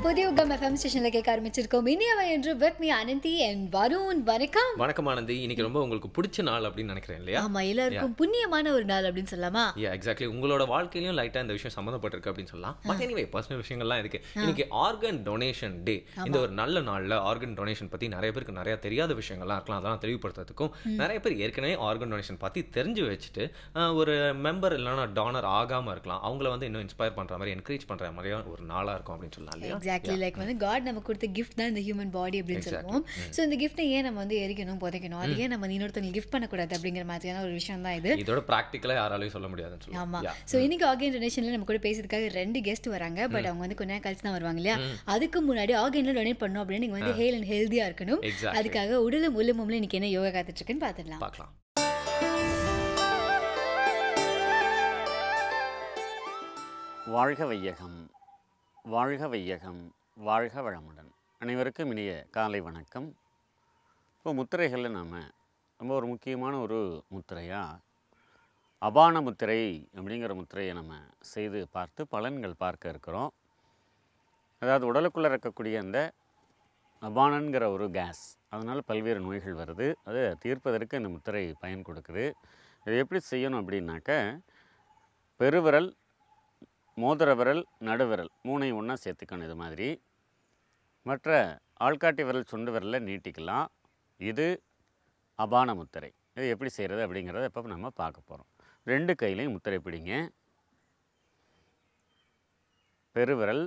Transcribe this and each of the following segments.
புதிய உகம் எஃப்எம் ஸ்டேஷன்ல கேட்க ஆரம்பிச்சிருக்கோம். இனியவை என்று with me Ananthi and Varun. வணக்கம். வணக்கம் ஆனந்தி. இன்னைக்கு ரொம்ப உங்களுக்கு பிடிச்ச நாள் அப்படின்னு நினைக்கிறேன் இல்லையா? ஆமா, எல்லாருக்கும் புண்ணியமான ஒரு நாள் அப்படின்னு சொல்லலாமா? எக்ஸாக்ட்லி. உங்களோட வாழ்க்கையிலும் லைட்டா இந்த விஷயம் சம்மந்தப்பட்டிருக்கு அப்படின்னு சொல்லலாம். பட் எனிவே பர்சனல் விஷயங்கள்லாம் இருக்கு. இன்னைக்கு ஆர்கன் டொனேஷன் டே. இந்த ஒரு நல்ல நாள்ல ஆர்கன் டொனேஷன் பத்தி நிறைய பேருக்கு நிறைய தெரியாத விஷயங்கள்லாம் இருக்கலாம். அதெல்லாம் தெளிவுபடுத்துறதுக்கும் நிறைய பேர் ஏற்கனவே ஆர்கன் டொனேஷன் பத்தி தெரிஞ்சு வச்சுட்டு ஒரு மெம்பர் இல்லைன்னா டோனர் ஆகாம இருக்கலாம். அவங்கள வந்து இன்னும் இன்ஸ்பயர் பண்ற மாதிரி என்கரேஜ் பண்ற மாதிரியான ஒரு நாளா இருக்கும் அப்படின்னு சொல்லலாம் இல்லையா? எக்ஸாக்ட்லி. லைக் வந்து காட் நமக்கு கொடுத்த கிஃப்ட் தான் இந்த ஹியூமன் பாடி அப்படின்னு சொல்லுவோம். ஸோ இந்த கிஃப்ட்டை ஏன் நம்ம வந்து எரிக்கணும், புதைக்கணும், அது ஏன் நம்ம இன்னொருத்தவங்களுக்கு கிஃப்ட் பண்ணக்கூடாது அப்படிங்கிற மாதிரியான ஒரு விஷயம் தான் இது. இதோட ப்ராக்டிக்கலாக யாராலையும் சொல்ல முடியாதுன்னு சொல்லலாம். ஆமா. ஸோ இன்னைக்கு ஆர்கன் டொனேஷன்ல நம்ம கூட பேசுறதுக்காக 2 கெஸ்ட் வராங்க. பட் அவங்க வந்து கொஞ்ச நேரம் கழிச்சு தான் வருவாங்க இல்லையா? அதுக்கு முன்னாடி ஆர்கன்ல டொனேட் பண்ணணும் அப்படின்னு நீங்க வந்து ஹெல்த் அண்ட் ஹெல்தியா இருக்கணும். அதுக்காக உடலும் உள்ளமும் இன்னைக்கு என்ன யோகா காத்துட்டு இருக்குன்னு பார்க்கலாம். வாழ்க வையகம், வாழ்க வையகம், வாழ்க வளமுடன். அனைவருக்கும் இனிய காலை வணக்கம். இப்போ முத்திரைகளில் நாம் ரொம்ப ஒரு முக்கியமான ஒரு முத்திரையாக அபான முத்திரை அப்படிங்கிற முத்திரையை நம்ம செய்து பார்த்து பலன்கள் பார்க்க இருக்கிறோம். அதாவது உடலுக்குள்ளே இருக்கக்கூடிய அந்த அபானங்கிற ஒரு கேஸ், அதனால் பல்வேறு நோய்கள் வருது. அதை தீர்ப்பதற்கு இந்த முத்திரை பயன் கொடுக்குது. இதை எப்படி செய்யணும் அப்படின்னாக்க, பெருவிரல், மோதிர விரல், நடுவிரல் 3ஐயும் ஒன்றா சேர்த்துக்கணும். இது மாதிரி மற்ற ஆள்காட்டி விரல், சுண்டு விரலில் நீட்டிக்கலாம். இது அபான முத்திரை. இது எப்படி செய்கிறது அப்படிங்கிறத இப்போ நம்ம பார்க்க போகிறோம். 2 கையிலையும் முத்திரை பிடிங்க. பெருவிரல்,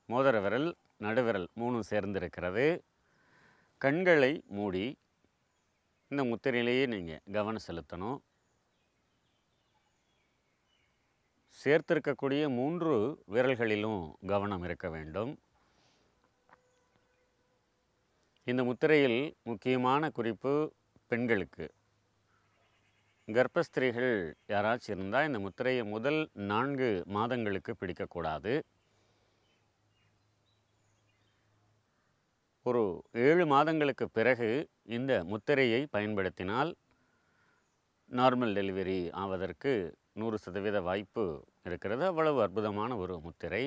மோதிர விரல், நடுவிரல் 3 சேர்ந்து இருக்கிறது. கண்களை மூடி இந்த முத்திரையிலேயே நீங்கள் கவனம் செலுத்தணும். சேர்த்திருக்கக்கூடிய 3 விரல்களிலும் கவனம் இருக்க வேண்டும். இந்த முத்திரையில் முக்கியமான குறிப்பு பெண்களுக்கு. கர்ப்பஸ்திரீகள் யாராச்சும் இருந்தால் இந்த முத்திரையை முதல் 4 மாதங்களுக்கு பிடிக்கக்கூடாது. ஒரு 7 மாதங்களுக்கு பிறகு இந்த முத்திரையை பயன்படுத்தினால் நார்மல் டெலிவரி ஆவதற்கு 100% வாய்ப்பு இருக்கிறது. அவ்வளவு அற்புதமான ஒரு முத்திரை.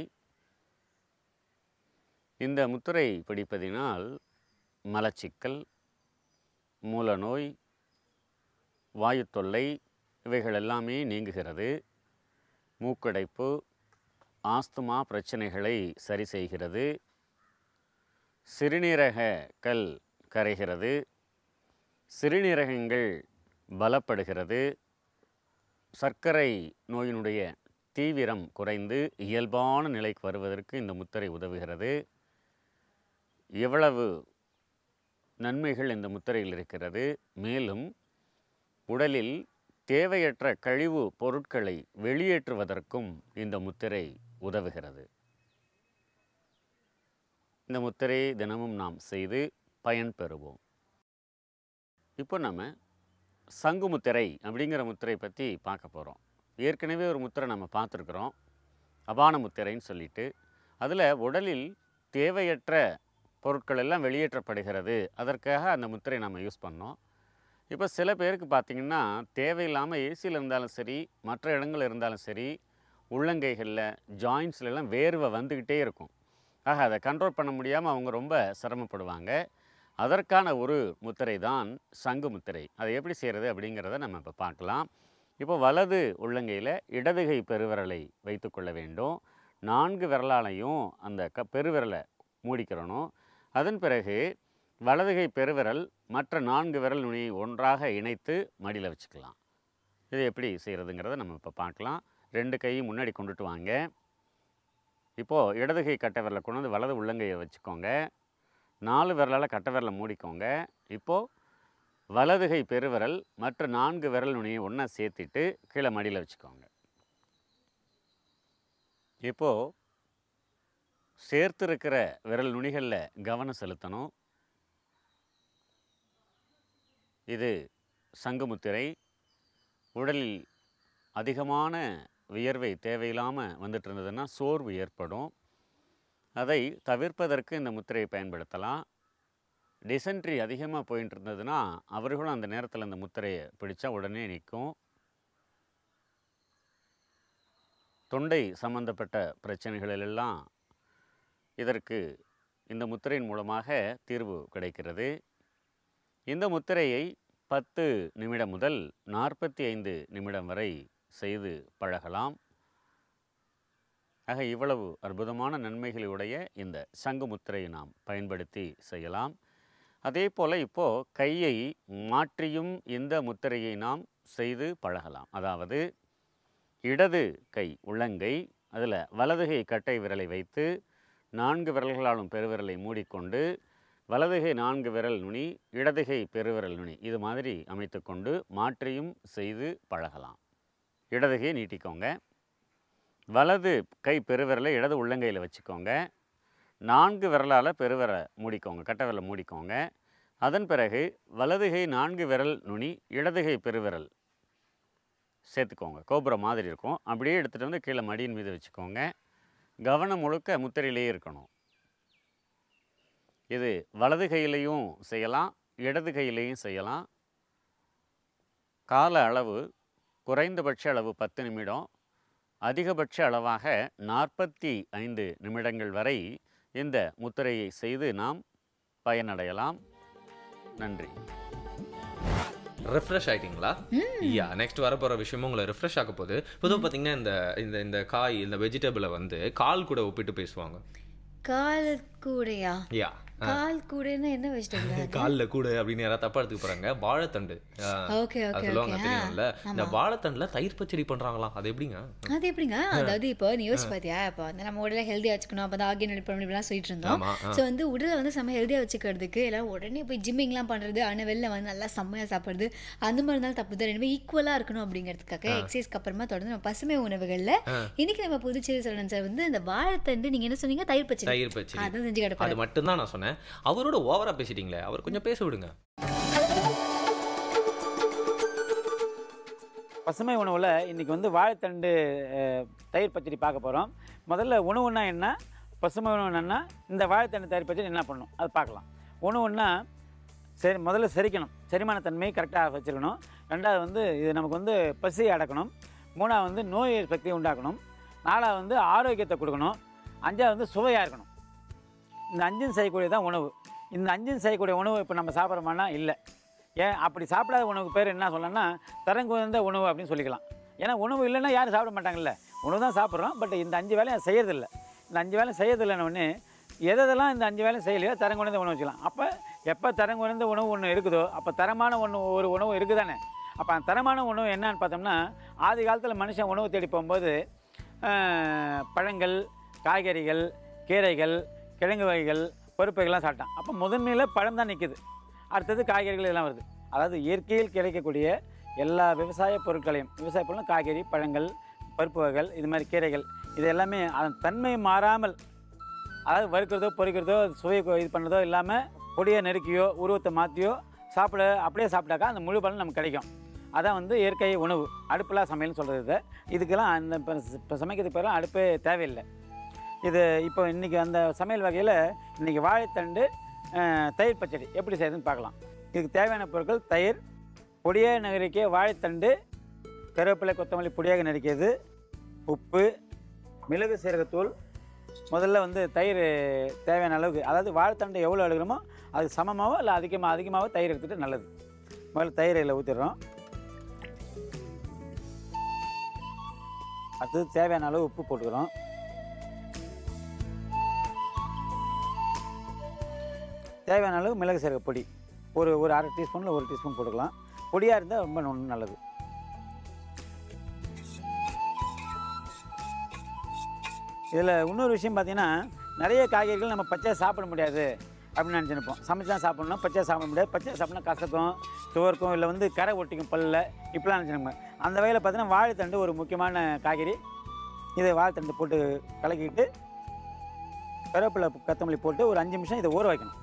இந்த முத்திரை பிடிப்பதினால் மலச்சிக்கல், மூலநோய், வாயு தொல்லை இவைகள் எல்லாமே நீங்குகிறது. மூக்கடைப்பு, ஆஸ்துமா பிரச்சனைகளை சரி செய்கிறது. சிறுநீரக கல் கரைகிறது. சிறுநீரகங்கள் பலப்படுகிறது. சர்க்கரை நோயினுடைய தீவிரம் குறைந்து இயல்பான நிலைக்கு வருவதற்கு இந்த முத்திரை உதவுகிறது. எவ்வளவு நன்மைகள் இந்த முத்திரையில் இருக்கிறது. மேலும் உடலில் தேவையற்ற கழிவு பொருட்களை வெளியேற்றுவதற்கும் இந்த முத்திரை உதவுகிறது. இந்த முத்திரையை தினமும் நாம் செய்து பயன் பெறுவோம். இப்போ நம்ம சங்கு முத்திரை அப்படிங்கிற முத்திரை பற்றி பார்க்க போகிறோம். ஏற்கனவே ஒரு முத்திரை நம்ம பார்த்துருக்குறோம், அபான முத்திரைன்னு சொல்லிட்டு. அதில் உடலில் தேவையற்ற பொருட்கள் எல்லாம் வெளியேற்றப்படுகிறது. அதற்காக அந்த முத்திரை நம்ம யூஸ் பண்ணோம். இப்போ சில பேருக்கு பார்த்திங்கன்னா தேவையில்லாமல் ஏசியில் இருந்தாலும் சரி, மற்ற இடங்கள் இருந்தாலும் சரி, உள்ளங்கைகளில் ஜாயின்ஸ்லாம் வேர்வை வந்துக்கிட்டே இருக்கும். ஆக அதை கண்ட்ரோல் பண்ண முடியாமல் அவங்க ரொம்ப சிரமப்படுவாங்க. அதற்கான ஒரு முத்திரை தான் சங்கு முத்திரை. அதை எப்படி செய்கிறது அப்படிங்கிறத நம்ம இப்போ பார்க்கலாம். இப்போ வலது உள்ளங்கையில் இடதுகை பெருவிரலை வைத்து கொள்ள வேண்டும். 4 விரலாலையும் அந்த பெருவிரலை மூடிக்கிறணும். அதன் பிறகு வலதுகை பெருவிரல் மற்ற 4 விரல் நுனியை ஒன்றாக இணைத்து மடியில் வச்சுக்கலாம். இது எப்படி செய்கிறதுங்கிறத நம்ம இப்போ பார்க்கலாம். 2 கையும் முன்னாடி கொண்டுட்டு வாங்க. இப்போது இடதுகை கட்டை விரலை கொண்டு வந்து வலது உள்ளங்கையை வச்சுக்கோங்க. 4 விரலால் கட்டை விரலை மூடிக்கோங்க. இப்போது வலதுகை பெருவிரல் மற்ற 4 விரல் நுனியை ஒன்றா சேர்த்துட்டு கீழே மடியில் வச்சுக்கோங்க. இப்போது சேர்த்துருக்கிற விரல் நுனிகளில் கவனம் செலுத்தணும். இது சங்கு முத்திரை. உடலில் அதிகமான வியர்வை தேவையில்லாமல் வந்துட்டு இருந்ததுன்னா சோர்வு ஏற்படும். அதை தவிர்ப்பதற்கு இந்த முத்திரையை பயன்படுத்தலாம். டிசென்ட்ரி அதிகமாக போயிட்டு இருந்ததுன்னா அவர்களும் அந்த நேரத்தில் அந்த முத்திரையை பிடிச்சா உடனே நிற்கும். தொண்டை சம்பந்தப்பட்ட பிரச்சனைகளிலெல்லாம் இதற்கு இந்த முத்திரையின் மூலமாக தீர்வு கிடைக்கிறது. இந்த முத்திரையை 10 நிமிடம் முதல் 45 நிமிடம் வரை செய்து பழகலாம். ஆக இவ்வளவு அற்புதமான நன்மைகளுடைய இந்த சங்கு முத்திரையை நாம் பயன்படுத்தி செய்யலாம். அதே போல் இப்போது கையை மாற்றியும் இந்த முத்திரையை நாம் செய்து பழகலாம். அதாவது இடது கை உள்ளங்கை, அதில் வலதுகை கட்டை விரலை வைத்து 4 விரல்களாலும் பெருவிரலை மூடிக்கொண்டு வலதுகை 4 விரல் நுனி, இடதுகை பெருவிரல் நுனி இது மாதிரி அமைத்து கொண்டு மாற்றியும் செய்து பழகலாம். இடதுகையை நீட்டிக்கோங்க, வலது கை பெருவிரலை இடது உள்ளங்கையில் வச்சுக்கோங்க, 4 விரலால் பெருவிரலை மூடிக்கோங்க, கட்டை விரலை மூடிக்கோங்க. அதன் பிறகு வலதுகை 4 விரல் நுனி, இடதுகை பெருவிரல் சேர்த்துக்கோங்க. கோபுரம் மாதிரி இருக்கும். அப்படியே எடுத்துகிட்டு வந்து கீழே மடியின் மீது வச்சுக்கோங்க. கவனம் முழுக்க முத்திரையிலேயே இருக்கணும். இது வலது கையிலையும் செய்யலாம், இடது கையிலையும் செய்யலாம். கால அளவு குறைந்தபட்ச அளவு 10 நிமிடம், அதிகபட்ச அளவாக 45 நிமிடங்கள் வரை இந்த முத்திரையை செய்து நாம் பயனடையலாம். நன்றி. ரெஃப்ரெஷ் ஆகிட்டிங்களா? யா, நெக்ஸ்ட் வரப்போகிற விஷயமும் உங்களை ரெஃப்ரெஷ் ஆக போகுது. பொதுவாக பார்த்தீங்கன்னா இந்த இந்த காய், இந்த வெஜிடபிளை வந்து கால் கூட ஒப்பிட்டு பேசுவாங்க. கால் கூடையா? யா, கால் கூடைன்னா என்ன வெஜிடபிள்? காலில் கூட அப்படின்னு யாராவது தப்பா எடுத்துக்க போறாங்க. வாழைத்தண்டு சொல்லுவாங்க, தெரியும்ல. இந்த வாழைத்தண்டுல தயிர் பச்சடி பண்றாங்களாம். அது எப்படிங்க? அது எப்படிங்க? அதாவது இப்போ நீ யோசிச்சு பார்த்தியா, இப்போ வந்து நம்ம உடலை ஹெல்த்தியாக வச்சுக்கணும், அப்போ தான் ஆகியம் இப்படிலாம் சொல்லிட்டு இருந்தோம். ஸோ வந்து உடலை வந்து செம்ம ஹெல்த்தியாக வச்சுக்கிறதுக்கு எல்லாம் உடனே போய் ஜிம்மிங்லாம் பண்ணுறது, ஆனால் வெளில வந்து நல்லா செம்மையாக சாப்பிட்றது, அந்த மாதிரி இருந்தாலும் தப்பு தான். ரெண்டுமே ஈக்குவலாக இருக்கணும் அப்படிங்கிறதுக்காக எக்ஸசைஸ்க்கு அப்புறமா தொடர்ந்து நம்ம பசுமை உணவுகளில் இன்னைக்கு நம்ம புதுச்சேரி சரவணன் சார் வந்து இந்த வாழைத்தண்டு, நீங்கள் என்ன சொன்னீங்க? தயிர் பச்சடி. அதான் செஞ்சு கிடப்பா. அது மட்டும் தான் நான் சொன்னேன். அவரோட ஓவரா பேசிட்டீங்களே, அவர் கொஞ்சம் பேச விடுங்க. பசுமை உணவில் இன்றைக்கி வந்து வாழைத்தண்டு தயிர் பச்சடி பார்க்க போகிறோம். முதல்ல உணவுன்னா என்ன, பசுமை உணவு என்னென்னா, இந்த வாழைத்தண்டு தயிர் பச்சடி என்ன பண்ணணும் அது பார்க்கலாம். உணவுன்னா முதல்ல செரிக்கணும், செரிமானத்தன்மையை கரெக்டாக வச்சுக்கணும். ரெண்டாவது வந்து இது நமக்கு வந்து பசியை அடக்கணும். மூணாவது வந்து நோய் சக்தியை உண்டாக்கணும். நாலாவது வந்து ஆரோக்கியத்தை கொடுக்கணும். அஞ்சாவது வந்து சுவையாக இருக்கணும். இந்த 5 செய்யக்கூடியதான் உணவு. இந்த 5 செய்யக்கூடிய உணவு இப்போ நம்ம சாப்பிட்றோமானா இல்லை. ஏன் அப்படி சாப்பிடாத உணவுக்கு பேர் என்ன சொல்லணும்னா தரம் குறைந்த உணவு அப்படின்னு சொல்லிக்கலாம். ஏன்னா உணவு இல்லைன்னா யாரும் சாப்பிட மாட்டாங்கல்ல. உணவு தான் சாப்பிட்றோம், பட் இந்த 5 வேலையும் செய்யறதில்லை. இந்த 5 வேலை செய்யறதில்லைன்னு ஒன்று எதெல்லாம் இந்த 5 வேலையும் செய்யலையோ தரம் குறைந்த உணவு வச்சுக்கலாம். அப்போ எப்போ தரம் குறைந்த உணவு ஒன்று இருக்குதோ அப்போ தரமான ஒரு உணவு இருக்குதானே. அப்போ அந்த தரமான உணவு என்னன்னு பார்த்தோம்னா, ஆதி காலத்தில் மனுஷன் உணவு தேடி போகும்போது பழங்கள், காய்கறிகள், கீரைகள், கிழங்கு வகைகள், பருப்புகள்லாம் சாப்பிட்டான். அப்போ முதன்மையில் பழம் தான் நிற்குது, அடுத்தது காய்கறிகள் எல்லாம் வருது. அதாவது இயற்கையில் கிடைக்கக்கூடிய எல்லா விவசாய பொருட்களையும், விவசாய பொருளும் காய்கறி, பழங்கள், பருப்பு வகைகள், இது மாதிரி கீரைகள், இது எல்லாமே அதன் தன்மை மாறாமல், அதாவது வறுக்கிறதோ பொரிக்கிறதோ சுவையை இது பண்ணுறதோ இல்லாமல் பொடியை நெருக்கியோ உருவத்தை மாற்றியோ அப்படியே சாப்பிட்டாக்கா அந்த முழு பலன் நமக்கு கிடைக்கும். அதான் வந்து இயற்கை உணவு. அடுப்பெல்லாம் சமையல்னு சொல்கிறது. இதுக்கெல்லாம் அந்த இப்போ சமைக்கிறதுக்கு பேரெல்லாம் அடுப்பே தேவையில்லை. இது இப்போ இன்றைக்கி அந்த சமையல் வகையில் இன்றைக்கி வாழைத்தண்டு தயிர் பச்சடி எப்படி செய்யுதுன்னு பார்க்கலாம். இதுக்கு தேவையான பொருட்கள்: தயிர், பொடியாக நறுக்கிய வாழைத்தண்டு, கருவேப்பிலை, கொத்தமல்லி பொடியாக நறுக்கியது, உப்பு, மிளகு, சீரகத்தூள். முதல்ல வந்து தயிர் தேவையான அளவுக்கு, அதாவது வாழைத்தண்டு எவ்வளோ எடுக்கணுமோ அது சமமாகவோ இல்லை அதிகமாக தயிர் எடுத்துகிட்டு நல்லது. முதல்ல தயிர் இதில் ஊற்றிடுறோம். அடுத்தது தேவையான அளவு உப்பு போட்டுக்கிறோம். தேவையான அளவு மிளகு சீரக பொடி ஒரு 1/2 டீஸ்பூனில் 1 டீஸ்பூன் போட்டுக்கலாம். பொடியாக இருந்தால் ரொம்ப நல்லது. இதில் இன்னொரு விஷயம் பார்த்திங்கன்னா, நிறைய காய்கறிகள் நம்ம பச்சையாக சாப்பிட முடியாது அப்படின்னு நினச்சிருப்போம். சமைச்சு தான் சாப்பிட்ணும், பச்சையாக சாப்பிட முடியாது. பச்சையாக சாப்பிட்னா கசக்கும், துவர்க்கும், இல்லை வந்து கரை ஒட்டிக்கும் பல்லில், இப்படிலாம் நினச்சிருப்போம். அந்த வகையில் பார்த்திங்கன்னா வாழைத்தண்டு ஒரு முக்கியமான காய்கறி. இதை வாழைத்தண்டு போட்டு கலக்கிட்டு கருவேப்பிலை, கொத்தமல்லி போட்டு ஒரு 5 நிமிஷம் இதை ஊற வைக்கணும்.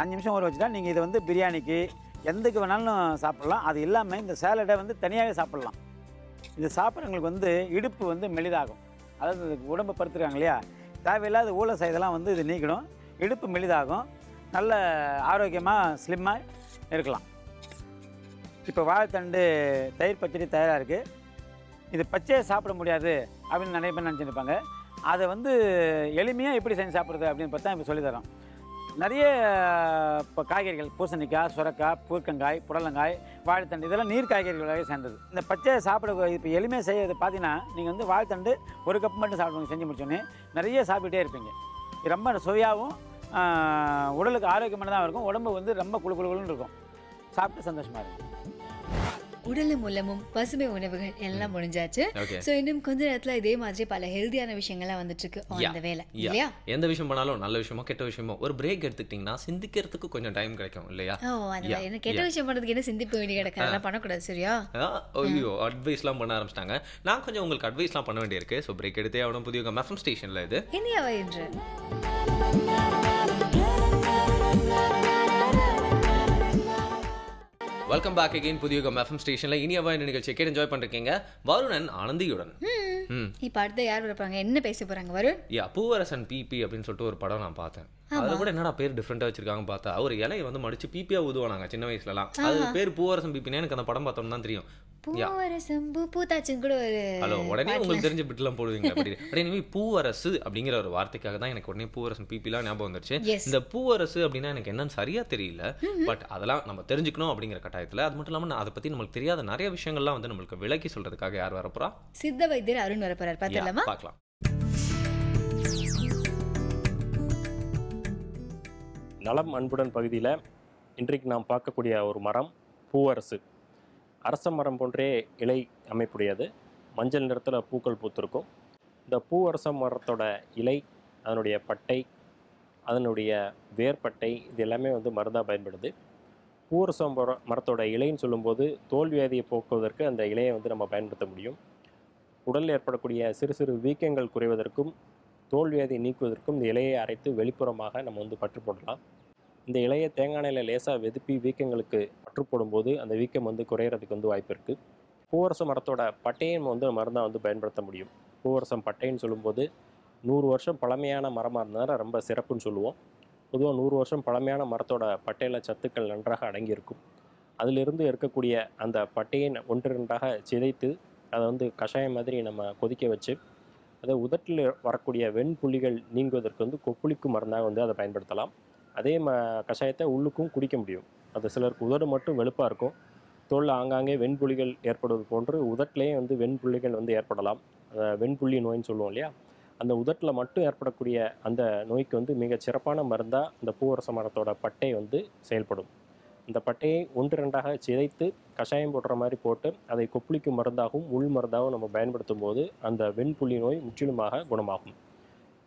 5 நிமிஷம் ஊற வச்சுட்டா நீங்கள் இதை வந்து பிரியாணிக்கு எதுக்கு வேணாலும் சாப்பிட்லாம். அது இல்லாமல் இந்த சேலடை வந்து தனியாகவே சாப்பிட்லாம். இது சாப்பிட்றவங்களுக்கு வந்து இடுப்பு வந்து மெலிதாகும். அதாவது உடம்பை படுத்துருக்காங்க இல்லையா, தேவையில்லாத ஊழல் செய்தெல்லாம் வந்து இது நீக்கிடும். இடுப்பு மெலிதாகும், நல்ல ஆரோக்கியமாக ஸ்லிம்மாக இருக்கலாம். இப்போ வாழைத்தண்டு தயிர் பச்சடி தயாராக இருக்குது. இது பச்சையை சாப்பிட முடியாது அப்படின்னு நிறைய பேர் நினச்சிருப்பாங்க. அதை வந்து எளிமையாக எப்படி செஞ்சு சாப்பிட்றது அப்படின்னு பார்த்தா இப்போ சொல்லித்தரோம். நிறைய இப்போ காய்கறிகள் பூசணிக்காய், சுரக்காய், பூர்க்கங்காய், புடலங்காய், வாழைத்தண்டு இதெல்லாம் நீர் காய்கறிகளாக சேர்ந்தது. இந்த பச்சை சாப்பிட இப்போ எளிமையாக செய்யறது பார்த்தீங்கன்னா நீங்கள் வந்து வாழைத்தண்டு 1 கப் மட்டும் சாப்பிடுங்க. செஞ்சு முடிச்சோன்னே நிறைய சாப்பிட்டே இருப்பீங்க. இது ரொம்ப சுவையாகவும் உடலுக்கு ஆரோக்கியமானதாக இருக்கும். உடம்பு வந்து ரொம்ப குளுன்னு இருக்கும். சாப்பிட்டு சந்தோஷமாக இருக்கும். உடலும் உள்ளமும் பசுமை உணவுகள் எல்லாம் முடிஞ்சாச்சு. ஸோ இன்னும் கொஞ்ச நேரத்தில் இதே மாதிரி பல ஹெல்தியான விஷயங்கள்லாம் வந்துட்டு இருக்கு அந்த வேலை இல்லையா? எந்த விஷயம் பண்ணாலும் நல்ல விஷயமோ கெட்ட விஷயமோ ஒரு பிரேக் எடுத்துக்கிட்டிங்கன்னா சிந்திக்கிறதுக்கு கொஞ்சம் டைம் கிடைக்கும் இல்லையா? என்ன கெட்ட விஷயம் பண்ணுறதுக்கு என்ன சிந்திப்பு வேண்டி கிடக்கு, அதெல்லாம் பண்ணக்கூடாது. சரியா? ஐயோ அட்வைஸ்லாம் பண்ண ஆரம்பிச்சிட்டாங்க. நான் கொஞ்சம் உங்களுக்கு அட்வைஸ்லாம் பண்ண வேண்டியிருக்கு. ஸோ பிரேக் எடுத்தே ஆகணும். புதிய எஃப்எம் ஸ்டேஷனில் இது இனியவா என்று வெல்கம் பேக் அகைன். புதிய எஃப்எம் ஸ்டேஷனில் இனியவா இந்த நிகழ்ச்சியை கேட்டு என்ஜாய் பண்ணிருக்கீங்க வருணன் ஆனந்தியுடன். இப்போ அடுத்த யார் வரப்பாங்க, என்ன பேச போறாங்க? வருண் பூவரசன் பிபி அப்படின்னு சொல்லிட்டு ஒரு படம் நான் பார்த்தேன். அது கூட என்னடா பேர் டிஃப்ரெண்டா வச்சிருக்காங்க பார்த்தா ஒரு இலையை வந்து மடிச்சு பிபியா ஊதுவானாங்க சின்ன வயசுலலாம். அது பேர் பூவரசன் பிபின்னு எனக்கு அந்த படம் பார்த்தோம்னா தான் தெரியும். ஹலோ உடனே உங்களுக்கு தெரிஞ்ச பிட்லாம் போடுவீங்க. அப்படி பூவரசு அப்படிங்கிற ஒரு வார்த்தைக்காக தான் எனக்கு உடனே பூவரசன் பிபிலாம் ஞாபகம் வந்துருச்சு. இந்த பூவரசு அப்படின்னா எனக்கு என்னன்னு சரியா தெரியல. பட் அதெல்லாம் நம்ம தெரிஞ்சுக்கணும் அப்படிங்கிற கட்டாயத்தில். அது மட்டும் இல்லாமல் அதை பத்தி நம்மளுக்கு தெரியாத நிறைய விஷயங்கள்லாம் வந்து நம்மளுக்கு விளக்கி சொல்றதுக்காக யார் வரப்போறா? சித்த வைத்தியர் அருண் வரப்போறார். பார்த்தலாமா? பார்க்கலாம். நலம் அன்புடன் பகுதியில் இன்றைக்கு நாம் பார்க்கக்கூடிய ஒரு மரம் பூவரசு. அரச மரம் போன்றே இலை அமைப்புடையது. மஞ்சள் நிறத்தில் பூக்கள் பூத்திருக்கும். இந்த பூவரச மரத்தோட இலை, அதனுடைய பட்டை, அதனுடைய வேர்பட்டை இது எல்லாமே வந்து மருந்தாக பயன்படுது. பூவரச மரத்தோட இலைன்னு சொல்லும்போது தோல்வியாதியை போக்குவதற்கு அந்த இலையை வந்து நம்ம பயன்படுத்த முடியும். உடலில் ஏற்படக்கூடிய சிறு சிறு வீக்கங்கள் குறைவதற்கும் தோல்வியாதியை நீக்குவதற்கும் இந்த இலையை அரைத்து வெளிப்புறமாக நம்ம வந்து பற்று போடலாம். இந்த இலையை தேங்காய் எண்ணெயில் லேசாக வெதுப்பி வீக்கங்களுக்கு பற்று போடும்போது அந்த வீக்கம் வந்து குறையிறதுக்கு வந்து வாய்ப்பு இருக்குது. பூவரச மரத்தோட பட்டையை நம்ம வந்து மருந்தாக வந்து பயன்படுத்த முடியும். பூவரசம் பட்டைன்னு சொல்லும்போது 100 வருஷம் பழமையான மரமாக இருந்தால் ரொம்ப சிறப்புன்னு சொல்லுவோம். பொதுவாக 100 வருஷம் பழமையான மரத்தோட பட்டையில் சத்துக்கள் நன்றாக அடங்கியிருக்கும். அதிலிருந்து இருக்கக்கூடிய அந்த பட்டையை 1-2ஆக சிதைத்து அதை வந்து கஷாயம் மாதிரி நம்ம கொதிக்க வச்சு அதை உதட்டில் வரக்கூடிய வெண்புள்ளிகள் நீங்குவதற்கு வந்து கொப்புளிக்கும் மருந்தாக வந்து அதை பயன்படுத்தலாம். அதே கஷாயத்தை உள்ளுக்கும் குடிக்க முடியும். அது சிலருக்கு உதடு மட்டும் வெளுப்பாக இருக்கும். தோலில் ஆங்காங்கே வெண்புள்ளிகள் ஏற்படுவது போன்று உதட்டிலேயே வந்து வெண்புள்ளிகள் வந்து ஏற்படலாம். வெண்புள்ளி நோயின்னு சொல்லுவோம் இல்லையா? அந்த உதட்டில் மட்டும் ஏற்படக்கூடிய அந்த நோய்க்கு வந்து மிகச் சிறப்பான மருந்தாக அந்த பூவரச மரத்தோட பட்டை வந்து செயல்படும். இந்த பட்டையை 1-2ஆக சிதைத்து கஷாயம் போடுற மாதிரி போட்டு அதை கொப்புளிக்கும் மருந்தாகவும் உள் மருந்தாகவும் நம்ம பயன்படுத்தும் போது அந்த வெண்புள்ளி நோய் முற்றிலுமாக குணமாகும்.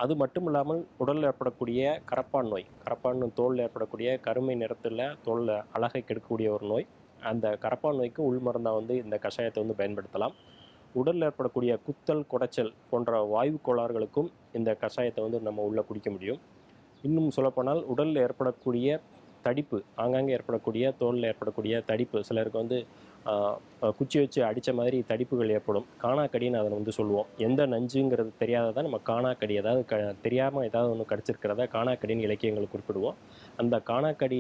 அது மட்டும் இல்லாமல் உடலில் ஏற்படக்கூடிய கரப்பான் நோய், கரப்பான் தோலில் ஏற்படக்கூடிய கருமை நிறத்தில் தோலில் அழகை கெடுக்கக்கூடிய ஒரு நோய், அந்த கரப்பான் நோய்க்கு உள் மருந்தாக வந்து இந்த கஷாயத்தை வந்து பயன்படுத்தலாம். உடலில் ஏற்படக்கூடிய குத்தல், குடைச்சல் போன்ற வாயு கோளாறுகளுக்கும் இந்த கஷாயத்தை வந்து நம்ம உள்ளே குடிக்க முடியும். இன்னும் சொல்லப்போனால் உடலில் ஏற்படக்கூடிய தடிப்பு, ஆங்காங்கே ஏற்படக்கூடிய தோலில் ஏற்படக்கூடிய தடிப்பு, சிலருக்கு வந்து குச்சி வச்சு அடித்த மாதிரி தடிப்புகள் ஏற்படும். காணாக்கடின்னு அதை வந்து சொல்லுவோம். எந்த நஞ்சுங்கிறது தெரியாததான் நம்ம காணாக்கடி, அதாவது தெரியாமல் ஏதாவது ஒன்று கடிச்சிருக்கிறத காணாக்கடின்னு இலக்கியங்களை குறிப்பிடுவோம். அந்த காணாக்கடி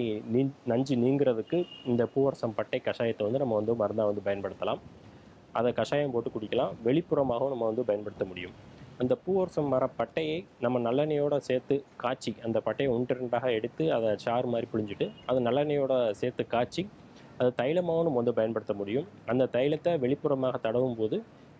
நஞ்சு நீங்கிறதுக்கு இந்த பூவரசம் பட்டை கஷாயத்தை வந்து நம்ம வந்து மருந்தாக வந்து பயன்படுத்தலாம். அதை கஷாயம் போட்டு குடிக்கலாம். வெளிப்புறமாகவும் நம்ம வந்து பயன்படுத்த முடியும். அந்த பூவரசம் மர பட்டையை நம்ம நல்லெண்ணெயோடு சேர்த்து காய்ச்சி, அந்த பட்டையை 1-2ஆக எடுத்து அதை சாறு மாதிரி புழிஞ்சிட்டு அதை நல்லெண்ணெயோடு சேர்த்து காய்ச்சி அது தைலமாகவும் நம்ம வந்து பயன்படுத்த முடியும். அந்த தைலத்தை வெளிப்புறமாக தடவும் போது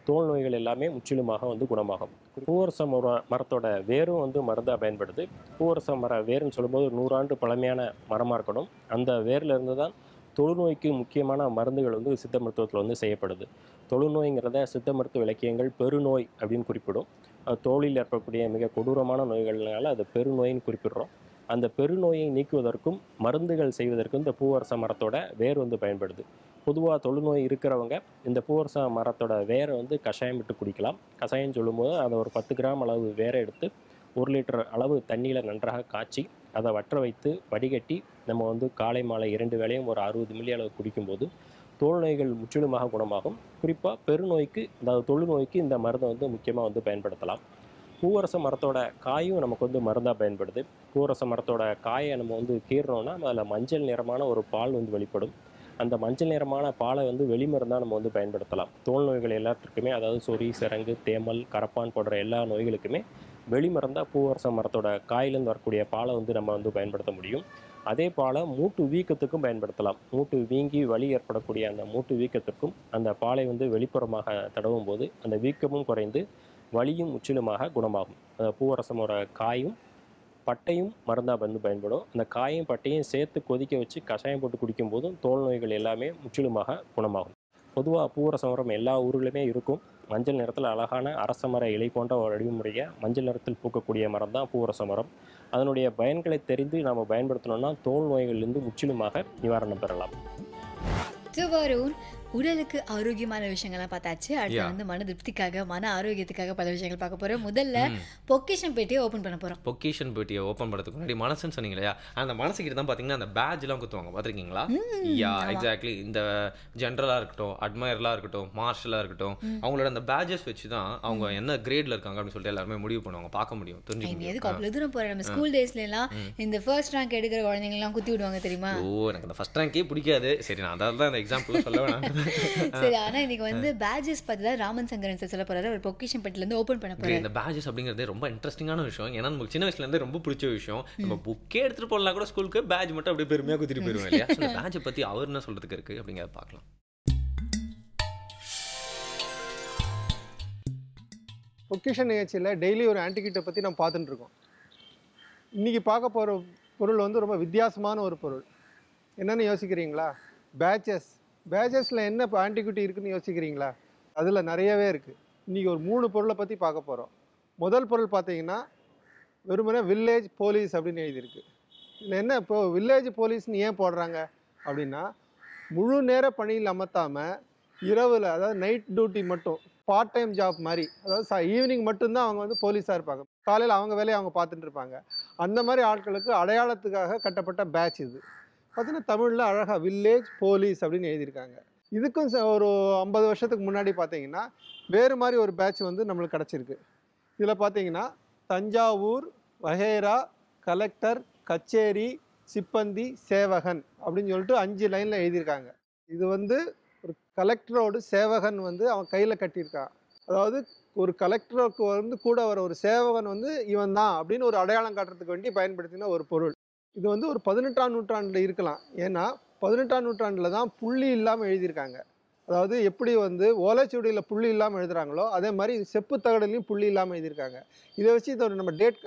தோல் நோய்கள் எல்லாமே முற்றிலுமாக வந்து குணமாகும். பூவரச மரத்தோட வேரும் வந்து மருந்தாக பயன்படுது. பூவரச மர வேருன்னு சொல்லும்போது 100 ஆண்டு பழமையான மரமாக இருக்கணும். அந்த வேர்லேருந்து தான் தொழுநோய்க்கு முக்கியமான மருந்துகள் வந்து சித்த மருத்துவத்தில் வந்து செய்யப்படுது. தொழுநோய்ங்கிறத சித்த மருத்துவ இலக்கியங்கள் பெருநோய் அப்படின்னு குறிப்பிடும். தோலில் ஏற்படக்கூடிய மிக கொடூரமான நோய்கள்னால அது பெருநோயின்னு குறிப்பிடுறோம். அந்த பெருநோயை நீக்குவதற்கும் மருந்துகள் செய்வதற்கும் இந்த பூவரச மரத்தோட வேர் வந்து பயன்படுது. பொதுவாக தொழுநோய் இருக்கிறவங்க இந்த பூவரச மரத்தோட வேரை வந்து கஷாயம் விட்டு குடிக்கலாம். கஷாயம் சொல்லும்போது அதை ஒரு 10 கிராம் அளவு வேரை எடுத்து 1 லிட்டர் அளவு தண்ணியில் நன்றாக காய்ச்சி அதை வற்ற வைத்து வடிகட்டி நம்ம வந்து காலை மாலை 2 வேளையும் ஒரு 60 மில்லி அளவு குடிக்கும்போது தோல் நோய்கள் முற்றிலுமாக குணமாகும். குறிப்பாக பெருநோய்க்கு, அதாவது தொழுநோய்க்கு இந்த மருந்தை வந்து முக்கியமாக வந்து பயன்படுத்தலாம். பூவரச மரத்தோட காயும் நமக்கு வந்து மருந்தாக பயன்படுது. பூவரச மரத்தோட காயை நம்ம வந்து கீறினோன்னா அதில் மஞ்சள் நிறமான ஒரு பால் வந்து வெளிப்படும். அந்த மஞ்சள் நிறமான பாலை வந்து வெளிமருந்தாக நம்ம வந்து பயன்படுத்தலாம். தோல் நோய்கள் எல்லாத்துக்குமே, அதாவது சொறி, சிரங்கு, தேமல், கரப்பான் போன்ற எல்லா நோய்களுக்குமே வெளிமருந்தாக பூவரச மரத்தோட காயிலேருந்து வரக்கூடிய பாலை வந்து நம்ம வந்து பயன்படுத்த முடியும். அதே பாலை மூட்டு வீக்கத்துக்கும் பயன்படுத்தலாம். மூட்டு வீங்கி வலி ஏற்படக்கூடிய அந்த மூட்டு வீக்கத்திற்கும் அந்த பாலை வந்து வெளிப்புறமாக தடவும் போது அந்த வீக்கமும் குறைந்து வலியும் முற்றிலுமாக குணமாகும். அந்த பூவரசமோட காயும் பட்டையும் மருந்தாக வந்து பயன்படும். அந்த காயும் பட்டையும் சேர்த்து கொதிக்க வச்சு கஷாயம் போட்டு குடிக்கும் போதும் தோல் நோய்கள் எல்லாமே முற்றிலுமாக குணமாகும். பொதுவாக பூவரச மரம் எல்லா ஊர்லேயுமே இருக்கும். மஞ்சள் நிறத்தில் அழகான அரச மர இலை போன்ற ஒரு வடிவமுடைய மஞ்சள் நிறத்தில் பூக்கக்கூடிய மரம் தான் பூவரச மரம். அதனுடைய பயன்களை தெரிந்து நாம் பயன்படுத்தணும்னா தோல் நோய்களிலிருந்து முற்றிலுமாக நிவாரணம் பெறலாம். வருண், உடலுக்கு ஆரோக்கியமான விஷயங்கள்லாம் பார்த்தாச்சு. அடுத்து வந்து மன திருப்திக்காக, மன ஆரோக்கியத்துக்காக பல விஷயங்கள் பார்க்க போறோம். முதல்ல பொக்கிஷன் பெட்டியை ஓபன் பண்ண போறோம். பொக்கிஷன் பெட்டியை ஓபன் பண்ணுறதுக்கு முன்னாடி மனசுன்னு சொன்னீங்க இல்லையா, அந்த மனசுக்கிட்ட தான் பார்த்தீங்கன்னா அந்த பேட்ஜ்லாம் குத்துவாங்க, பார்த்துருக்கீங்களா? யா, எக்ஸாக்ட்லி. இந்த ஜென்ரலாக இருக்கட்டும், அட்மையர்லாம் இருக்கட்டும், மார்ஷலாக இருக்கட்டும், அவங்களோட அந்த பேட்ஜஸ் வச்சு தான் அவங்க என்ன கிரேட்ல இருக்காங்க அப்படின்னு சொல்லிட்டு எல்லாருமே முடிவு பண்ணுவாங்க, பார்க்க முடியும், தெரிஞ்சுக்கணும். எதுக்கு அவ்வளோ தூரம் போகிறேன்? நம்ம ஸ்கூல் டேஸ்லாம் இந்த ஃபர்ஸ்ட் ரேங்க் எடுக்கிற குழந்தைங்கலாம் குத்தி விடுவாங்க தெரியுமா? ஓ, எனக்கு அந்த ஃபர்ஸ்ட் ரேங்கே பிடிக்காது. சரி, நான் அதாவது தான் அந்த எக்ஸாம்பிள் சொல்ல வேணாம். சரி, ஆனா இன்னைக்கு வந்து பேட்ஜஸ் பத்தி தான் ராமன் சங்கரன் சார் சொல்ல போறாரு. ஒரு பொக்கிஷன் பெட்டில இருந்து ஓபன் பண்ண போறாரு. இந்த பேட்ஜஸ் அப்படிங்கிறது ரொம்ப இன்ட்ரெஸ்டிங்கான விஷயம். ஏன்னா நமக்கு சின்ன வயசுல இருந்தே ரொம்ப பிடிச்ச விஷயம். நம்ம புக்கே எடுத்துட்டு போகலாம் கூட ஸ்கூலுக்கு, பேட்ஜ் மட்டும் அப்படியே பெருமையா குத்திட்டு போயிருவோம் இல்லையா? இந்த பேட்ஜை பத்தி அவர் என்ன சொல்றதுக்கு இருக்கு அப்படிங்கிறத பார்க்கலாம். பொக்கிஷன் நிகழ்ச்சியில் டெய்லி ஒரு ஆன்டிகியூட்டை பற்றி நம்ம பார்த்துட்டு இருக்கோம். இன்றைக்கி பார்க்க போகிற பொருள் வந்து ரொம்ப வித்தியாசமான ஒரு பொருள். என்னென்னு யோசிக்கிறீங்களா? பேட்சஸில் என்ன இப்போ ஆன்டிகியூட்டி இருக்குதுன்னு யோசிக்கிறீங்களா? அதில் நிறையவே இருக்குது. இன்றைக்கி ஒரு 3 பொருளை பற்றி பார்க்க போகிறோம். முதல் பொருள் பார்த்தீங்கன்னா வெறுமனே வில்லேஜ் போலீஸ் அப்படின்னு எழுதியிருக்கு. இதில் என்ன, இப்போது வில்லேஜ் போலீஸ்னு ஏன் போடுறாங்க அப்படின்னா, முழு நேர பணியில் அமர்த்தாமல் இரவில், அதாவது நைட் டியூட்டி மட்டும், பார்ட் டைம் ஜாப் மாதிரி, அதாவது ஈவினிங் மட்டும்தான் அவங்க வந்து போலீஸாக இருப்பாங்க. காலையில் அவங்க வேலையை அவங்க பார்த்துட்டு இருப்பாங்க. அந்த மாதிரி ஆட்களுக்கு அடையாளத்துக்காக கட்டப்பட்ட பேட்ச் இது. பார்த்தீங்கன்னா தமிழில் அழகாக வில்லேஜ் போலீஸ் அப்படின்னு எழுதியிருக்காங்க. இதுக்கும் ஒரு 50 வருஷத்துக்கு முன்னாடி பார்த்தீங்கன்னா வேறு மாதிரி ஒரு பேட்ச் வந்து நம்மளுக்கு கிடச்சிருக்கு. இதில் பார்த்தீங்கன்னா தஞ்சாவூர், வஹேரா, கலெக்டர், கச்சேரி, சிப்பந்தி, சேவகன் அப்படின்னு சொல்லிட்டு 5 லைனில் எழுதியிருக்காங்க. இது வந்து ஒரு கலெக்டரோடு சேவகன் வந்து அவன் கையில் கட்டியிருக்கான். அதாவது ஒரு கலெக்டருக்கு வந்து கூட வர ஒரு சேவகன் வந்து இவன் தான் அப்படின்னு ஒரு அடையாளம் காட்டுறதுக்கு வேண்டி பயன்படுத்தின ஒரு பொருள். இது வந்து ஒரு 18ஆம் நூற்றாண்டில் இருக்கலாம். ஏன்னா 18ஆம் நூற்றாண்டில் தான் புள்ளி இல்லாமல் எழுதியிருக்காங்க. அதாவது எப்படி வந்து ஓலைச்சுவடியில் புள்ளி இல்லாமல் எழுதுகிறாங்களோ அதே மாதிரி செப்பு தகடுலையும் புள்ளி இல்லாமல் எழுதியிருக்காங்க. இதை வச்சு இதை நம்ம டேட்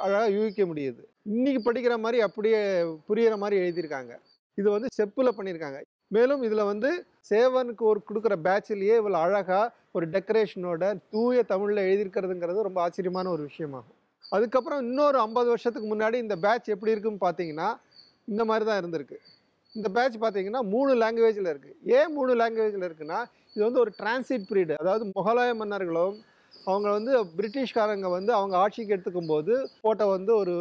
அழகாக யூகிக்க முடியுது. இன்றைக்கி படிக்கிற மாதிரி அப்படியே புரிகிற மாதிரி எழுதியிருக்காங்க. இது வந்து செப்பில் பண்ணியிருக்காங்க. மேலும் இதில் வந்து சேவனுக்கு ஒரு கொடுக்குற பேட்ச்லேயே இவ்வளோ அழகாக ஒரு டெக்கரேஷனோட தூய தமிழில் எழுதியிருக்கிறதுங்கிறது ரொம்ப ஆச்சரியமான ஒரு விஷயமாகும். அதுக்கப்புறம் இன்னொரு 50 வருஷத்துக்கு முன்னாடி இந்த பேட்ச் எப்படி இருக்குன்னு பார்த்தீங்கன்னா இந்த மாதிரி தான் இருந்திருக்கு. இந்த பேட்ச் பார்த்தீங்கன்னா 3 லாங்குவேஜில் இருக்குது. ஏன் 3 லாங்குவேஜில் இருக்குன்னா, இது வந்து ஒரு டிரான்சிட் பீரியடு. அதாவது முகலாய மன்னர்களும் அவங்க வந்து பிரிட்டிஷ்காரங்க வந்து அவங்க ஆட்சிக்கு எடுத்துக்கும் போது போட்ட வந்து ஒரு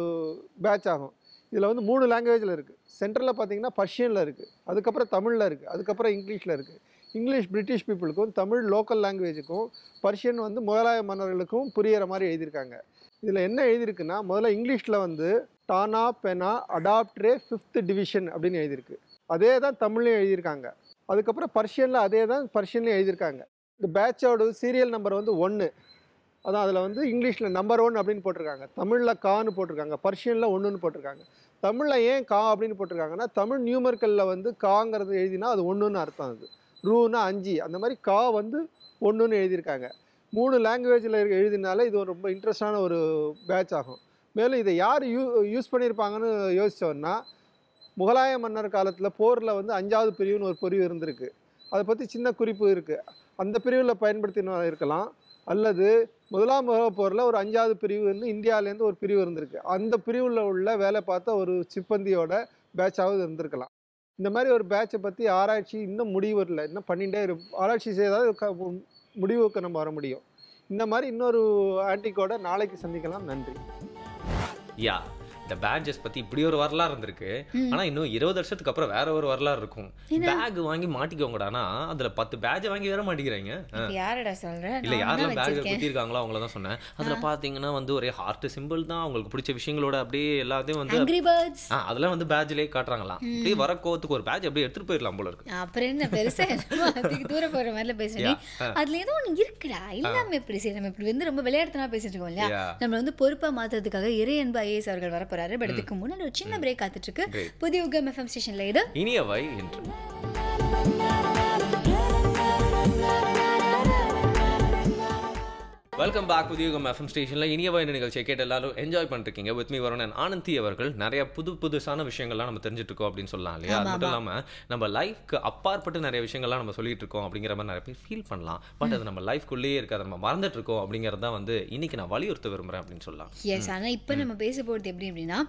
பேட்ச் ஆகும். இதில் வந்து 3 லாங்குவேஜில் இருக்குது. சென்ட்ரலில் பார்த்தீங்கன்னா பர்ஷியனில் இருக்குது, அதுக்கப்புறம் தமிழில் இருக்குது, அதுக்கப்புறம் இங்கிலீஷில் இருக்குது. இங்கிலீஷ் பிரிட்டிஷ் பீப்புளுக்கும், தமிழ் லோக்கல் லாங்குவேஜுக்கும், பர்ஷியன் வந்து முகலாய மன்னர்களுக்கும் புரிகிற மாதிரி எழுதியிருக்காங்க. இதில் என்ன எழுதியிருக்குன்னா, முதல்ல இங்கிலீஷில் வந்து டானா பெனா அடாப்ட்ரே 5th டிவிஷன் அப்படின்னு எழுதியிருக்கு. அதே தான் தமிழ்லையும் எழுதியிருக்காங்க. அதுக்கப்புறம் பர்ஷியனில் அதே தான் பர்ஷியன்லையும் எழுதியிருக்காங்க. இந்த பேட்சோட சீரியல் நம்பர் வந்து 1. அதான் அதில் வந்து இங்கிலீஷில் நம்பர் 1 அப்படின்னு போட்டிருக்காங்க. தமிழில் கான்னு போட்டிருக்காங்க, பர்ஷியனில் 1ன்னு போட்டிருக்காங்க. தமிழில் ஏன் கா அப்படின்னு போட்டிருக்காங்கன்னா, தமிழ் நியூமர்க்கலில் வந்து காங்கிறது எழுதினா அது 1ன்னு அர்த்தம். அது ரூனா 5, அந்த மாதிரி கா வந்து 1ன்னு எழுதியிருக்காங்க. 3 லாங்குவேஜில் எழுதினால இது ஒரு ரொம்ப இன்ட்ரெஸ்டான ஒரு பேட்ச் ஆகும். மேலும் இதை யார் யூஸ் பண்ணியிருப்பாங்கன்னு யோசித்தோன்னா, முகலாய மன்னர் காலத்தில் போரில் வந்து 5வது பிரிவுன்னு ஒரு பிரிவு இருந்திருக்கு. அதை பற்றி சின்ன குறிப்பு இருக்குது. அந்த பிரிவில் பயன்படுத்தின இருக்கலாம். அல்லது 1ஆம் உலகப் போரில் ஒரு 5வது பிரிவு வந்து இந்தியாவிலேருந்து ஒரு பிரிவு இருந்திருக்கு. அந்த பிரிவில் உள்ள வேலை பார்த்த ஒரு சிப்பந்தியோட பேட்சாவது இருந்திருக்கலாம். இந்த மாதிரி ஒரு பேட்சை பற்றி ஆராய்ச்சி இன்னும் முடிவு இல்லை. இன்னும் பண்ணிகிட்டே ஆராய்ச்சி செய்தால் முடிவுக்கு நம்ம வர முடியும். இந்த மாதிரி இன்னொரு ஆன்டிக்கோட நாளைக்கு சந்திக்கலாம். நன்றி. யா, இந்த பேட்ஜஸ் பத்தி இப்படி ஒரு வரலாறு இருந்திருக்கு. ஆனா இன்னும் 20 வருஷத்துக்கு அப்புறம் வேற ஒரு வரலாறு இருக்கும். பேக் வாங்கி மாட்டிக்கோங்கடானா அதுல 10 பேட்ஜ் வாங்கி வேற மாட்டிக்கிறாங்க. யாரடா சொல்ற? இல்ல யாரெல்லாம் பேக் குத்தி இருக்காங்களோ அவங்கள தான் சொன்னேன். அதுல பாத்தீங்கன்னா வந்து ஒரே ஹார்ட் சிம்பிள் தான், அவங்களுக்கு பிடிச்ச விஷயங்களோட அப்படியே எல்லாத்தையும் வந்து Angry Birds. அதெல்லாம் வந்து பேட்ஜ்லயே காட்டுறாங்களாம். அப்படியே வர கோவத்துக்கு ஒரு பேட்ஜ் அப்படியே எடுத்துட்டு போயிடலாம் போல இருக்கு. அப்புறம் என்ன பெருசா அதுக்கு தூரம் போற மாதிரில பேசுறேன். அதுல ஏதோ ஒண்ணு இருக்குடா. இல்லாம எப்படி சரி நம்ம இப்படி வந்து ரொம்ப விளையாட்டுத்தனமா பேசிட்டு இருக்கோம் இல்லையா? நம்ம வந்து பொறுப்பா மாத்துறதுக்காக இறையன்பு ஐஏஎஸ் அவர்கள் வர போறாரு. பட் அதுக்கு முன்னாடி ஒரு சின்ன பிரேக் காத்துட்டு இருக்கு. புதிய யுகம் எஃப்எம் ஸ்டேஷன்ல இது இனியவை என்று வெல்கம் பேக் புதிய யுகம் எஃப்எம் ஸ்டேஷனில் இனியவை என்ற நிகழ்ச்சியை கேட்டு எல்லாரும் என்ஜாய் பண்ணிருக்கீங்க. வித் மீ வருணன் ஆனந்தி அவர்கள். நிறைய புதுசான விஷயங்கள்லாம் நம்ம தெரிஞ்சுட்டு இருக்கோம் அப்படின்னு சொல்லலாம் இல்லையா? அது மட்டும் இல்லாமல் நம்ம லைஃப்க்கு அப்பாற்பட்டு நிறைய விஷயங்கள்லாம் நம்ம சொல்லிட்டு இருக்கோம் அப்படிங்கிற மாதிரி நிறைய பேர் ஃபீல் பண்ணலாம். பட் அது நம்ம லைஃப்குள்ளேயே இருக்காது, நம்ம மறந்துட்டு இருக்கோம் அப்படிங்கிறத வந்து இன்னைக்கு நான் வலியுறுத்த விரும்புறேன் அப்படின்னு சொல்லலாம். எஸ், ஆனால் இப்போ நம்ம பேச போகிறது எப்படி அப்படின்னா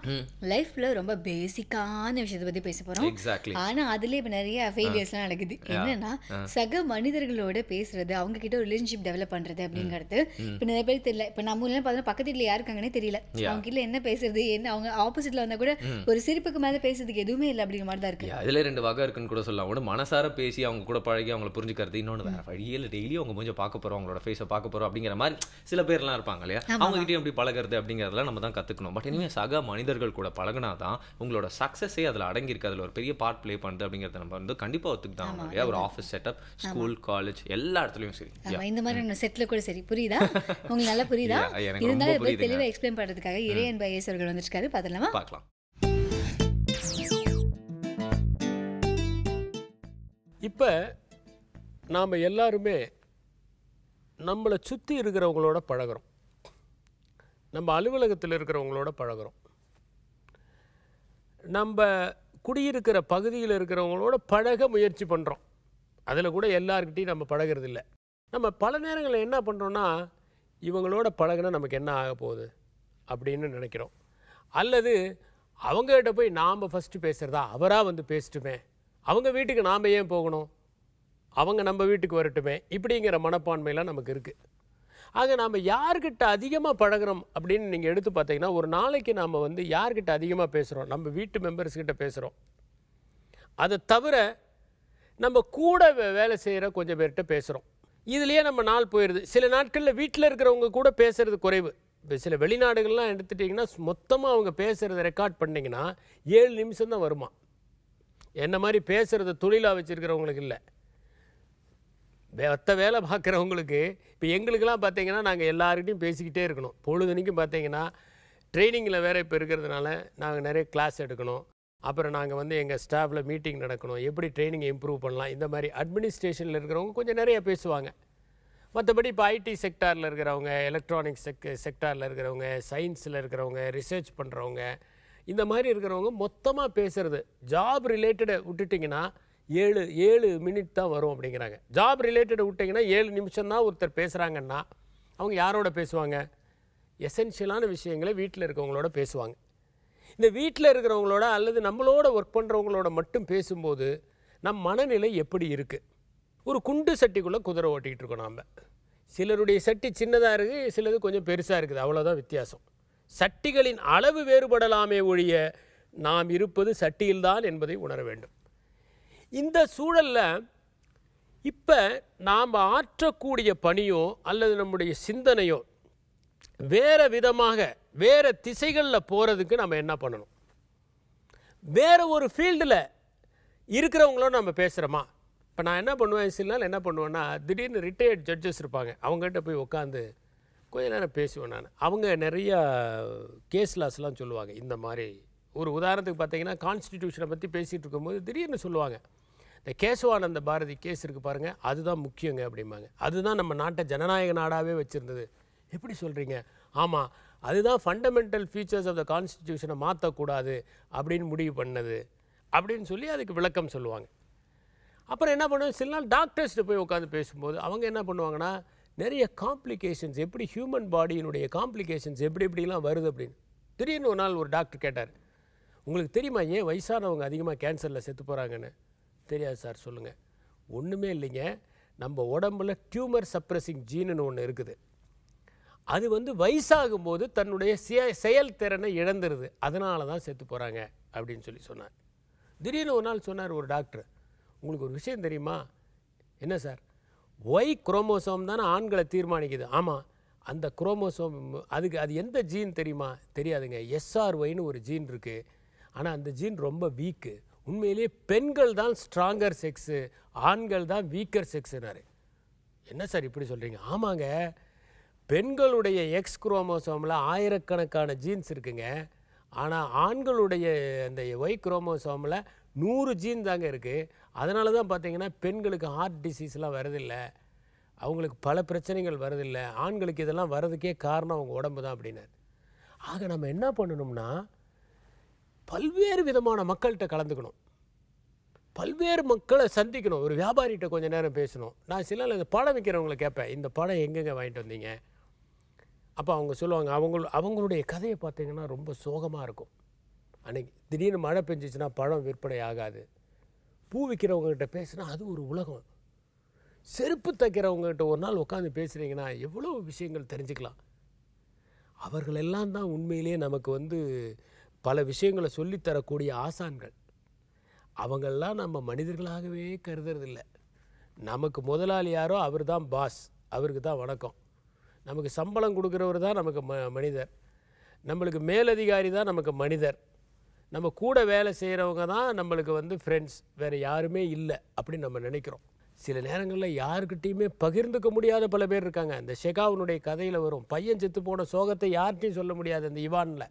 லைஃப்ல ரொம்ப பேசிக்கான விஷயத்தை பற்றி பேச போகிறோம். எக்ஸாக்ட்லி. ஆனால் அதுலேயே இப்போ நிறைய ஃபெயிலியர்ஸ்லாம் நடக்குது. என்னன்னா சக மனிதர்களோட பேசுறது, அவங்க கிட்ட ஒரு ரிலேஷன்ஷிப் டெவலப் பண்ணுறது அப்படிங்கிறது இப்போ நிறைய பேர் தெரியல. இப்போ நம்ம ஊர்ல பார்த்தா பக்கத்து வீட்டில் யாருக்காங்கன்னே தெரியல. அவங்க கிட்ட என்ன பேசுறது, என்ன அவங்க ஆப்போசிட்ல வந்தா கூட ஒரு சிரிப்புக்கு மேலே பேசுறதுக்கு எதுவுமே இல்லை அப்படிங்கிற மாதிரி தான் இருக்கு. அதில் 2 வகை இருக்குன்னு கூட சொல்லலாம். ஒன்று மனசார பேசி அவங்க கூட பழகி அவங்களை புரிஞ்சுக்கிறது. இன்னொன்று வேற வழியில் டெய்லி அவங்க கொஞ்சம் பார்க்க போகிறோம், அவங்களோட ஃபேஸை பார்க்க போகிறோம் அப்படிங்கிற மாதிரி சில பேர்லாம் இருப்பாங்க இல்லையா? அவங்க கிட்டே எப்படி பழகிறது அப்படிங்கிறதெல்லாம் நம்ம தான் கற்றுக்கணும். பட் இனிமேல் சக மனிதர்கள் கூட பழகினா தான் உங்களோட சக்ஸஸே அதில் அடங்கியிருக்கு, அதில் ஒரு பெரிய பார்ட் ப்ளே பண்ணுது அப்படிங்கிறத நம்ம வந்து கண்டிப்பாக ஒத்துக்கிட்டாங்க இல்லையா? ஒரு ஆஃபீஸ் செட்டப், ஸ்கூல், காலேஜ் எல்லா இடத்துலையும் சரி. இந்த மாதிரி செட்டில் கூட சரி. புரியுதா உங்களுக்கு? நல்லா புரியுதா? இருந்தாலும் தெளிவாக எக்ஸ்பிளைன் பண்ணுறதுக்காக இறையன்பு ஐஏஎஸ் அவர்கள் வந்துருக்காரு. பார்த்துலாமா? பார்க்கலாம். இப்போ நாம் எல்லாருமே நம்மளை சுற்றி இருக்கிறவங்களோட பழகிறோம், நம்ம அலுவலகத்தில் இருக்கிறவங்களோட பழகிறோம், நம்ம குடியிருக்கிற பகுதியில் இருக்கிறவங்களோட பழக முயற்சி பண்ணுறோம். அதில் கூட எல்லாருக்கிட்டையும் நம்ம பழகிறதில்ல. நம்ம பல நேரங்களில் என்ன பண்ணுறோன்னா, இவங்களோட பழகினா நமக்கு என்ன ஆக போகுது அப்படின்னு நினைக்கிறோம். அல்லது அவங்ககிட்ட போய் நாம் ஃபஸ்ட்டு பேசுகிறதா, அவராக வந்து பேசிட்டுமே, அவங்க வீட்டுக்கு நாம் ஏன் போகணும், அவங்க நம்ம வீட்டுக்கு வரட்டுமே, இப்படிங்கிற மனப்பான்மையெல்லாம் நமக்கு இருக்குது. ஆக நாம் யார்கிட்ட அதிகமாக பழகிறோம் அப்படின்னு நீங்கள் எடுத்து பார்த்தீங்கன்னா, ஒரு நாளைக்கு நாம் வந்து யார்கிட்ட அதிகமாக பேசுகிறோம், நம்ம வீட்டு மெம்பர்ஸ்கிட்ட பேசுகிறோம். அதை தவிர நம்ம கூட வேலை செய்கிற கொஞ்சம் பேர்கிட்ட பேசுகிறோம். இதுலேயே நம்ம நாள் போயிடுது. சில நாட்களில் வீட்டில் இருக்கிறவங்க கூட பேசுகிறது குறைவு. இப்போ சில வெளிநாடுகள்லாம் எடுத்துட்டிங்கன்னா மொத்தமாக அவங்க பேசுகிறத ரெக்கார்ட் பண்ணிங்கன்னா 7 நிமிஷம் தான் வருமா. என்ன மாதிரி பேசுகிறத தொழிலாக வச்சுருக்கிறவங்களுக்கு இல்லை, மற்ற வேலை பார்க்குறவங்களுக்கு. இப்போ எங்களுக்கெல்லாம் பார்த்தீங்கன்னா நாங்கள் எல்லாருக்கிட்டையும் பேசிக்கிட்டே இருக்கணும். பொழுதுனைக்கும் பார்த்தீங்கன்னா ட்ரைனிங்கில் வேறு இப்போ இருக்கிறதுனால நாங்கள் நிறைய கிளாஸ் எடுக்கணும். அப்புறம் நாங்கள் வந்து எங்கள் ஸ்டாஃபில் மீட்டிங் நடக்கணும், எப்படி ட்ரைனிங்கை இம்ப்ரூவ் பண்ணலாம். இந்த மாதிரி அட்மினிஸ்ட்ரேஷனில் இருக்கிறவங்க கொஞ்சம் நிறைய பேசுவாங்க. மற்றபடி இப்போ ஐடி செக்டாரில் இருக்கிறவங்க, எலக்ட்ரானிக்ஸ் செக்டாரில் இருக்கிறவங்க, சயின்ஸில் இருக்கிறவங்க, ரிசர்ச் பண்ணுறவங்க, இந்த மாதிரி இருக்கிறவங்க மொத்தமாக பேசுகிறது ஜாப் ரிலேட்டடை விட்டுட்டிங்கன்னா 7 மினிட் தான் வரும் அப்படிங்கிறாங்க. ஜாப் ரிலேட்டடை விட்டிங்கன்னா 7 நிமிஷம் தான் ஒருத்தர் பேசுகிறாங்கன்னா அவங்க யாரோட பேசுவாங்க? எசென்ஷியலான விஷயங்களை வீட்டில் இருக்கிறவங்களோட பேசுவாங்க. இந்த வீட்டில் இருக்கிறவங்களோட அல்லது நம்மளோட ஒர்க் பண்ணுறவங்களோட மட்டும் பேசும்போது நம் மனநிலை எப்படி இருக்குது? ஒரு குண்டு சட்டிக்குள்ளே குதிரை ஓட்டிகிட்டு இருக்கோம் நாம். சிலருடைய சட்டி சின்னதாக இருக்குது, சிலது கொஞ்சம் பெருசாக இருக்குது, அவ்வளோதான் வித்தியாசம். சட்டிகளின் அளவு வேறுபடலாமே ஒழிய நாம் இருப்பது சட்டியில்தான் என்பதை உணர வேண்டும். இந்த சூழலில் இப்போ நாம் ஆற்றக்கூடிய பணியோ அல்லது நம்முடைய சிந்தனையோ வேறு விதமாக வேறு திசைகளில் போகிறதுக்கு நம்ம என்ன பண்ணணும்? வேறு ஒரு ஃபீல்டில் இருக்கிறவங்களோட நம்ம பேசுகிறோமா? இப்போ நான் என்ன பண்ணுவேன், சில நாள் என்ன பண்ணுவேன்னா, திடீர்னு ரிட்டையர்ட் ஜட்ஜஸ் இருப்பாங்க, அவங்ககிட்ட போய் உட்காந்து கொஞ்ச நேரம் பேசுவேன் நான். அவங்க நிறையா கேஸ் லாஸ்லாம் சொல்லுவாங்க. இந்த மாதிரி ஒரு உதாரணத்துக்கு பார்த்தீங்கன்னா, கான்ஸ்டிடியூஷனை பற்றி பேசிகிட்டு இருக்கும்போது திடீர்னு சொல்லுவாங்க, இந்த கேசவானந்த பாரதி கேஸ் இருக்குது பாருங்கள், அதுதான் முக்கியங்க அப்படிம்பாங்க. அதுதான் நம்ம நாட்டை ஜனநாயக நாடாகவே வச்சுருந்தது. எப்படி சொல்கிறீங்க? ஆமாம், அதுதான் ஃபண்டமெண்டல் ஃபீச்சர்ஸ் ஆஃப் த கான்ஸ்டிடியூஷனை மாற்றக்கூடாது அப்படின்னு முடிவு பண்ணது அப்படின்னு சொல்லி அதுக்கு விளக்கம் சொல்லுவாங்க. அப்புறம் என்ன பண்ணுவோம், சில நாள் டாக்டர்ஸ்ட்டு போய் உட்காந்து பேசும்போது அவங்க என்ன பண்ணுவாங்கன்னா, நிறைய காம்ப்ளிகேஷன்ஸ், எப்படி ஹியூமன் பாடியினுடைய காம்ப்ளிகேஷன்ஸ் எப்படிலாம் வருது அப்படின்னு. திடீர்னு ஒரு நாள் ஒரு டாக்டர் கேட்டார், உங்களுக்கு தெரியுமா ஏன் வயசானவங்க அதிகமாக கேன்சரில் செத்து போகிறாங்கன்னு? தெரியாது சார். சொல்லுங்கள். ஒன்றுமே இல்லைங்க, நம்ம உடம்புல டியூமர் சப்ரஸிங் ஜீனுன்னு ஒன்று இருக்குது. அது வந்து வயசாகும்போது தன்னுடைய செயல்திறனை இழந்துருது, அதனால தான் செத்து போகிறாங்க அப்படின்னு சொல்லி சொன்னார். திடீர்னு ஒரு நாள் சொன்னார் ஒரு டாக்டர், உங்களுக்கு ஒரு விஷயம் தெரியுமா? என்ன சார்? ஒய் குரோமோசோம் தானே ஆண்களை தீர்மானிக்குது. ஆமாம், அந்த குரோமோசோம் அது எந்த ஜீன் தெரியுமா? தெரியாதுங்க. SRYன்னு ஒரு ஜீன் இருக்குது, ஆனால் அந்த ஜீன் ரொம்ப வீக்கு. உண்மையிலேயே பெண்கள் தான் ஸ்ட்ராங்கர் செக்ஸு, ஆண்கள் தான் வீக்கர் செக்ஸுனாரு. என்ன சார் இப்படி சொல்கிறீங்க? ஆமாங்க, பெண்களுடைய எக்ஸ் குரோமோசோமில் ஆயிரக்கணக்கான ஜீன்ஸ் இருக்குங்க, ஆனால் ஆண்களுடைய அந்த ஒய் குரோமோசோமில் 100 ஜீன் தாங்க இருக்குது. அதனால தான் பார்த்தீங்கன்னா பெண்களுக்கு ஹார்ட் டிசீஸ்லாம் வரதில்லை, அவங்களுக்கு பல பிரச்சனைகள் வரதில்லை. ஆண்களுக்கு இதெல்லாம் வர்றதுக்கே காரணம் அவங்க உடம்பு தான் அப்படின்னாரு. ஆக நம்ம என்ன பண்ணணும்னா, பல்வேறு விதமான மக்கள்கிட்ட கலந்துக்கணும், பல்வேறு மக்களை சந்திக்கணும். ஒரு வியாபாரிகிட்ட கொஞ்சம் நேரம் பேசணும். நான் சில இந்த பழம் விற்கிறவங்களை கேட்பேன், இந்த பழம் எங்கெங்கே வாங்கிட்டு வந்தீங்க? அப்போ அவங்க சொல்லுவாங்க, அவங்களுடைய கதையை பார்த்தீங்கன்னா ரொம்ப சோகமாக இருக்கும். அன்றைக்கி திடீர்னு மழை பெஞ்சிச்சுன்னா பழம் விற்பனை ஆகாது. பூ விற்கிறவங்ககிட்ட பேசுனா அது ஒரு உலகம். செருப்பு தைக்கிறவங்ககிட்ட ஒரு நாள் உட்காந்து பேசுகிறீங்கன்னா எவ்வளோ விஷயங்கள் தெரிஞ்சுக்கலாம். அவர்களெல்லாம் தான் உண்மையிலேயே நமக்கு வந்து பல விஷயங்களை சொல்லித்தரக்கூடிய ஆசான்கள். அவங்களெல்லாம் நம்ம மனிதர்களாகவே கருதுறதில்லை. நமக்கு முதலாளி யாரோ அவர் தான் பாஸ், அவருக்கு தான் வணக்கம். நமக்கு சம்பளம் கொடுக்குறவர் தான் நமக்கு மனிதர். நம்மளுக்கு மேலதிகாரி தான் நமக்கு மனிதர். நம்ம கூட வேலை செய்கிறவங்க தான் நம்மளுக்கு வந்து ஃப்ரெண்ட்ஸ், வேறு யாருமே இல்லை அப்படின்னு நம்ம நினைக்கிறோம். சில நேரங்களில் யாருக்கிட்டையுமே பகிர்ந்துக்க முடியாத பல பேர் இருக்காங்க. இந்த ஷெகாவுனுடைய கதையில் வரும், பையன் செத்து போன சோகத்தை யார்கிட்டையும் சொல்ல முடியாது. அந்த இவானில்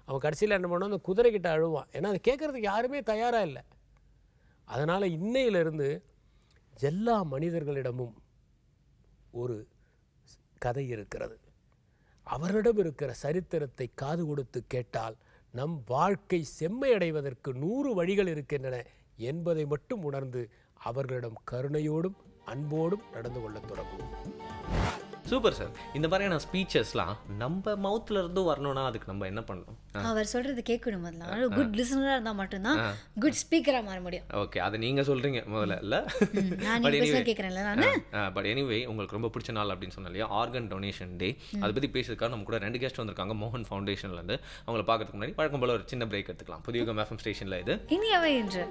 அவன் கடைசியில் என்ன பண்ணால் அந்த குதிரைக்கிட்ட அழுவான். ஏன்னா அதை கேட்குறதுக்கு யாருமே தயாராக இல்லை. அதனால் இன்னையிலிருந்து எல்லா மனிதர்களிடமும் ஒரு கதை இருக்கிறது. அவரிடம் இருக்கிற சரித்திரத்தை காது கொடுத்து கேட்டால் நம் வாழ்க்கை செம்மையடைவதற்கு 100 வழிகள் இருக்கின்றன என்பதை மட்டும் உணர்ந்து அவர்களிடம் கருணையோடும் அன்போடும் நடந்து கொள்ளத் தொடங்கும். Super sir. இந்த மாதிரியான ஸ்பீச்சஸ்லாம் நம்ம மவுத்தில் இருந்தும் வரணும்னா அதுக்கு நம்ம என்ன பண்ணணும்? அவர் சொல்றது கேட்கணும். முதல்ல குட் லிசனராக இருந்தால் மட்டும்தான் குட் ஸ்பீக்கராக மாற முடியும். ஓகே, அதை நீங்கள் சொல்கிறீங்க முதல்ல இல்லை? கேட்குறேன்ல நான். பட் எனிவே, உங்களுக்கு ரொம்ப பிடிச்ச நாள் அப்படின்னு சொன்னா இல்லையா, ஆர்கன் டொனேஷன் டே. அதை பற்றி பேசுறதுக்காக நம்ம கூட 2 கெஸ்ட் வந்திருக்காங்க மோகன் ஃபவுண்டேஷன்லேருந்து. அவங்கள பார்க்கறதுக்கு முன்னாடி வழக்கம் போல ஒரு சின்ன பிரேக் எடுத்துக்கலாம். புதிய FM ஸ்டேஷனில் இது இனி அவை என்று